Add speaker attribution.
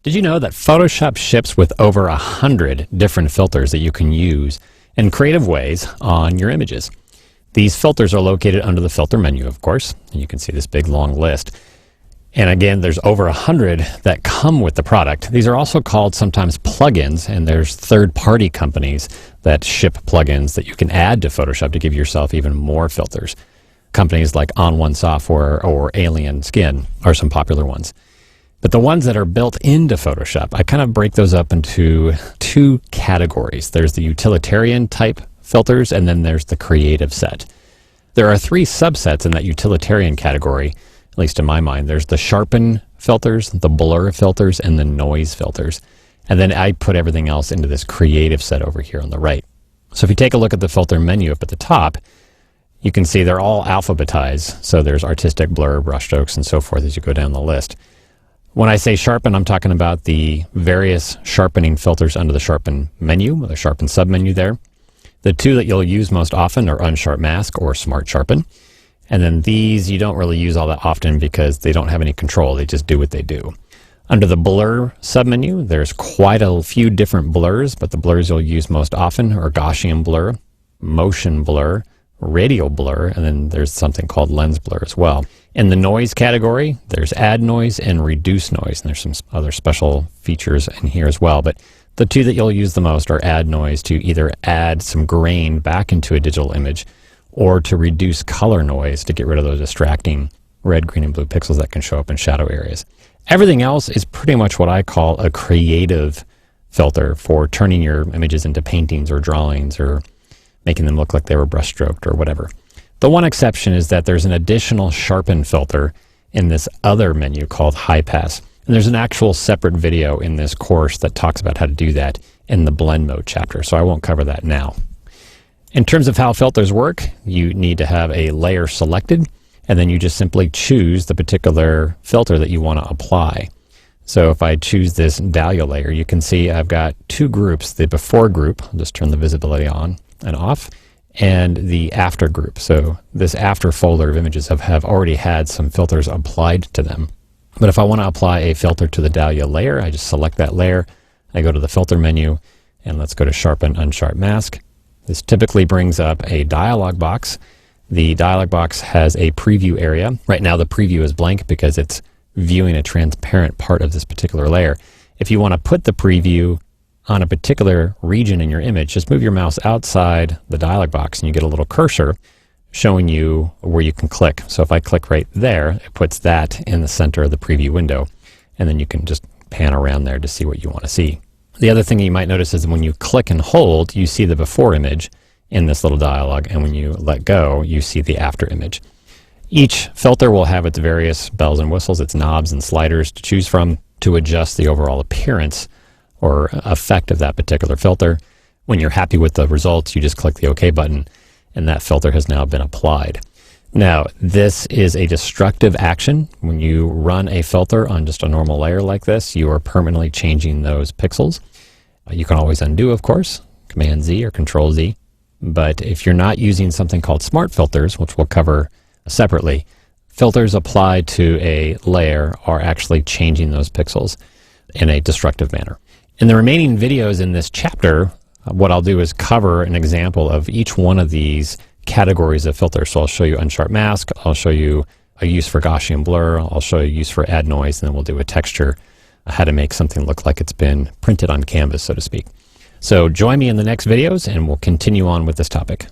Speaker 1: Did you know that Photoshop ships with over 100 different filters that you can use in creative ways on your images? These filters are located under the filter menu, of course, and you can see this big long list. And again, there's over 100 that come with the product. These are also called sometimes plugins, and there's third-party companies that ship plugins that you can add to Photoshop to give yourself even more filters. Companies like On One Software or Alien Skin are some popular ones. But the ones that are built into Photoshop, I kind of break those up into two categories. There's the utilitarian type filters, and then there's the creative set. There are three subsets in that utilitarian category, at least in my mind. There's the sharpen filters, the blur filters, and the noise filters. And then I put everything else into this creative set over here on the right. So if you take a look at the filter menu up at the top, you can see they're all alphabetized. So there's artistic, blur, brushstrokes, and so forth as you go down the list. When I say sharpen, I'm talking about the various sharpening filters under the sharpen menu, the sharpen submenu there. The two that you'll use most often are unsharp mask or smart sharpen. And then these you don't really use all that often because they don't have any control. They just do what they do. Under the blur submenu, there's quite a few different blurs, but the blurs you'll use most often are Gaussian blur, motion blur, radial blur, and then there's something called lens blur as well. In the noise category, there's add noise and reduce noise, and there's some other special features in here as well. But the two that you'll use the most are add noise to either add some grain back into a digital image or to reduce color noise to get rid of those distracting red, green, and blue pixels that can show up in shadow areas. Everything else is pretty much what I call a creative filter for turning your images into paintings or drawings or making them look like they were brushstroked or whatever. The one exception is that there's an additional sharpen filter in this other menu called high pass. And there's an actual separate video in this course that talks about how to do that in the blend mode chapter, so I won't cover that now. In terms of how filters work, you need to have a layer selected, and then you just simply choose the particular filter that you want to apply. So if I choose this dahlia layer, you can see I've got two groups, the before group, I'll just turn the visibility on and off, and the after group. So this after folder of images have already had some filters applied to them. But if I want to apply a filter to the dahlia layer, I just select that layer, I go to the filter menu, and let's go to sharpen unsharp mask. This typically brings up a dialog box. The dialog box has a preview area. Right now the preview is blank because it's viewing a transparent part of this particular layer. If you want to put the preview on a particular region in your image, just move your mouse outside the dialog box and you get a little cursor showing you where you can click. So if I click right there, it puts that in the center of the preview window, and then you can just pan around there to see what you want to see. The other thing you might notice is when you click and hold, you see the before image in this little dialog, and when you let go, you see the after image. Each filter will have its various bells and whistles, its knobs and sliders to choose from to adjust the overall appearance or effect of that particular filter. When you're happy with the results, you just click the OK button, and that filter has now been applied. Now, this is a destructive action. When you run a filter on just a normal layer like this, you are permanently changing those pixels. You can always undo, of course, Command Z or Control Z. But if you're not using something called smart filters, which we'll cover separately, filters applied to a layer are actually changing those pixels in a destructive manner. In the remaining videos in this chapter, what I'll do is cover an example of each one of these categories of filters. So I'll show you unsharp mask, I'll show you a use for Gaussian blur, I'll show you a use for add noise, and then we'll do a texture, how to make something look like it's been printed on canvas, so to speak. So join me in the next videos and we'll continue on with this topic.